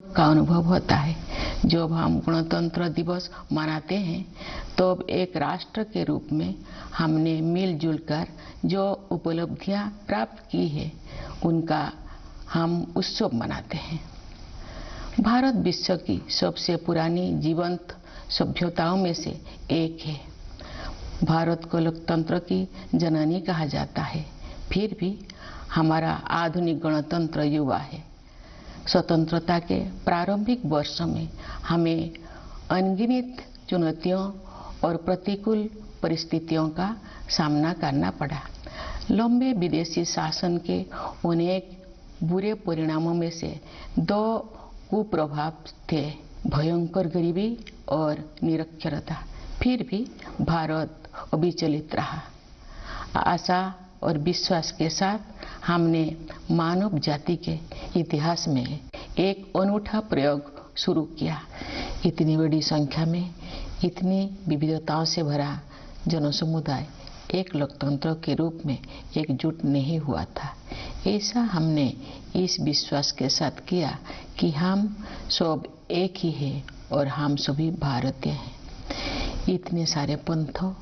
का अनुभव होता है। जब हम गणतंत्र दिवस मनाते हैं तो एक राष्ट्र के रूप में हमने मिलजुल कर जो उपलब्धियां प्राप्त की है उनका हम उत्सव मनाते हैं। भारत विश्व की सबसे पुरानी जीवंत सभ्यताओं में से एक है। भारत को लोकतंत्र की जननी कहा जाता है, फिर भी हमारा आधुनिक गणतंत्र युवा है। स्वतंत्रता के प्रारंभिक वर्षों में हमें अनगिनत चुनौतियों और प्रतिकूल परिस्थितियों का सामना करना पड़ा। लंबे विदेशी शासन के अनेक बुरे परिणामों में से दो कुप्रभाव थे, भयंकर गरीबी और निरक्षरता। फिर भी भारत अविचलित रहा। आशा और विश्वास के साथ हमने मानव जाति के इतिहास में एक अनूठा प्रयोग शुरू किया। इतनी बड़ी संख्या में इतनी विविधताओं से भरा जनसमुदाय एक लोकतंत्र के रूप में एकजुट नहीं हुआ था। ऐसा हमने इस विश्वास के साथ किया कि हम सब एक ही हैं और हम सभी भारतीय हैं। इतने सारे पंथों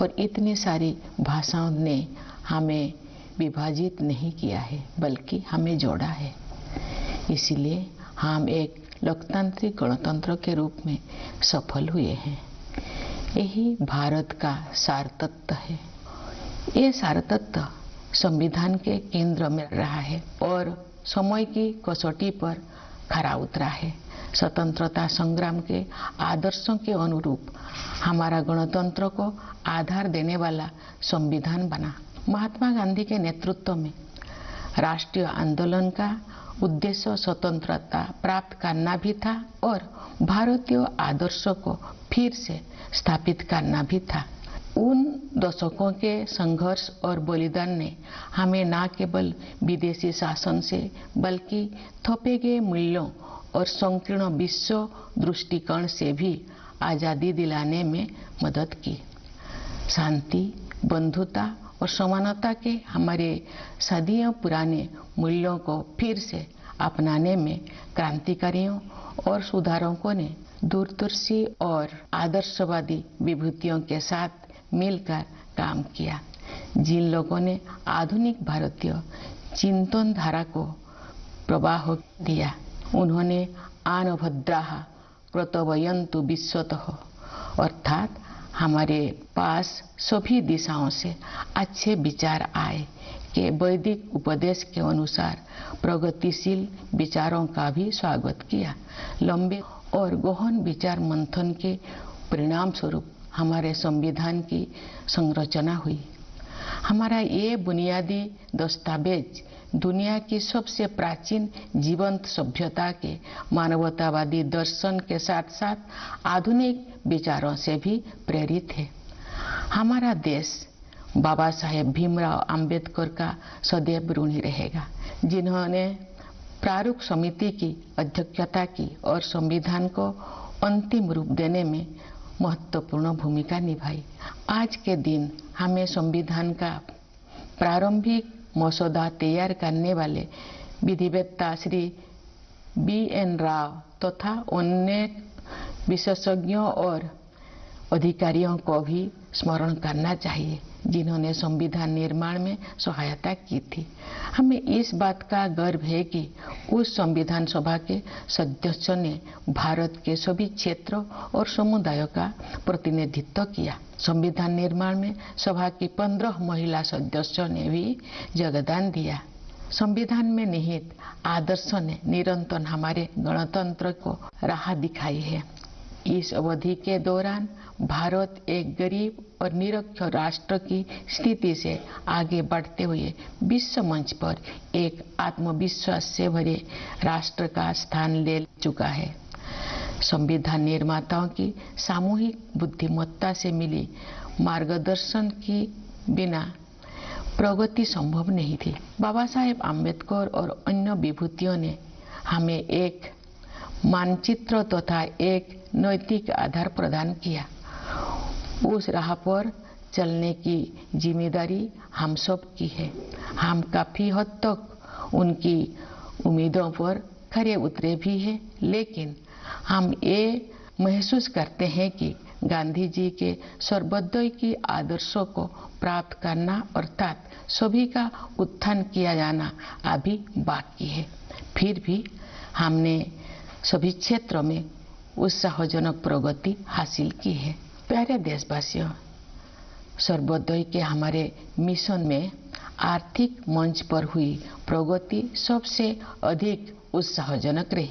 और इतनी सारी भाषाओं ने हमें विभाजित नहीं किया है, बल्कि हमें जोड़ा है। इसलिए हम एक लोकतांत्रिक गणतंत्र के रूप में सफल हुए हैं। यही भारत का सार तत्व है। ये सार तत्व संविधान के केंद्र में रहा है और समय की कसौटी पर खरा उतरा है। स्वतंत्रता संग्राम के आदर्शों के अनुरूप हमारा गणतंत्र को आधार देने वाला संविधान बना। महात्मा गांधी के नेतृत्व में राष्ट्रीय आंदोलन का उद्देश्य स्वतंत्रता प्राप्त करना भी था और भारतीय आदर्शों को फिर से स्थापित करना भी था। उन दशकों के संघर्ष और बलिदान ने हमें न केवल विदेशी शासन से बल्कि थोपे गए मूल्यों और संकीर्ण विश्व दृष्टिकोण से भी आजादी दिलाने में मदद की। शांति, बंधुता और समानता के हमारे सदियों पुराने मूल्यों को फिर से अपनाने में क्रांतिकारियों और सुधारकों ने दूरदर्शी और आदर्शवादी विभूतियों के साथ मिलकर काम किया। जिन लोगों ने आधुनिक भारतीय चिंतन धारा को प्रवाह दिया, उन्होंने आन भद्राः कृतवयन्तु विश्वतः, अर्थात हमारे पास सभी दिशाओं से अच्छे विचार आए कि वैदिक उपदेश के अनुसार प्रगतिशील विचारों का भी स्वागत किया। लंबे और गहन विचार मंथन के परिणाम स्वरूप हमारे संविधान की संरचना हुई। हमारा ये बुनियादी दस्तावेज दुनिया की सबसे प्राचीन जीवंत सभ्यता के मानवतावादी दर्शन के साथ साथ आधुनिक विचारों से भी प्रेरित है। हमारा देश बाबा साहेब भीमराव अंबेडकर का सदैव ऋणी रहेगा, जिन्होंने प्रारूप समिति की अध्यक्षता की और संविधान को अंतिम रूप देने में महत्वपूर्ण भूमिका निभाई। आज के दिन हमें संविधान का प्रारंभिक मसौदा तैयार करने वाले विधिवेत्ता श्री B.N. राव तथा अन्य विशेषज्ञों और अधिकारियों को भी स्मरण करना चाहिए, जिन्होंने संविधान निर्माण में सहायता की थी। हमें इस बात का गर्व है कि उस संविधान सभा के सदस्यों ने भारत के सभी क्षेत्रों और समुदायों का प्रतिनिधित्व किया। संविधान निर्माण में सभा की 15 महिला सदस्यों ने भी योगदान दिया। संविधान में निहित आदर्शों ने निरंतर हमारे गणतंत्र को राह दिखाई है। इस अवधि के दौरान भारत एक गरीब और निरक्षर राष्ट्र की स्थिति से आगे बढ़ते हुए विश्व मंच पर एक आत्मविश्वास से भरे राष्ट्र का स्थान ले चुका है। संविधान निर्माताओं की सामूहिक बुद्धिमत्ता से मिली मार्गदर्शन की बिना प्रगति संभव नहीं थी। बाबा साहेब आम्बेडकर और अन्य विभूतियों ने हमें एक मानचित्र तथा एक नैतिक आधार प्रदान किया। उस राह पर चलने की जिम्मेदारी हम सब की है। हम काफी हद तक उनकी उम्मीदों पर खरे उतरे भी हैं, लेकिन हम ये महसूस करते हैं कि गांधी जी के सर्वोदय की आदर्शों को प्राप्त करना अर्थात सभी का उत्थान किया जाना अभी बाकी है। फिर भी हमने सभी क्षेत्रों में उत्साहजनक प्रगति हासिल की है। प्यारे देशवासियों, सर्वोदय के हमारे मिशन में आर्थिक मंच पर हुई प्रगति सबसे अधिक उत्साहजनक रही।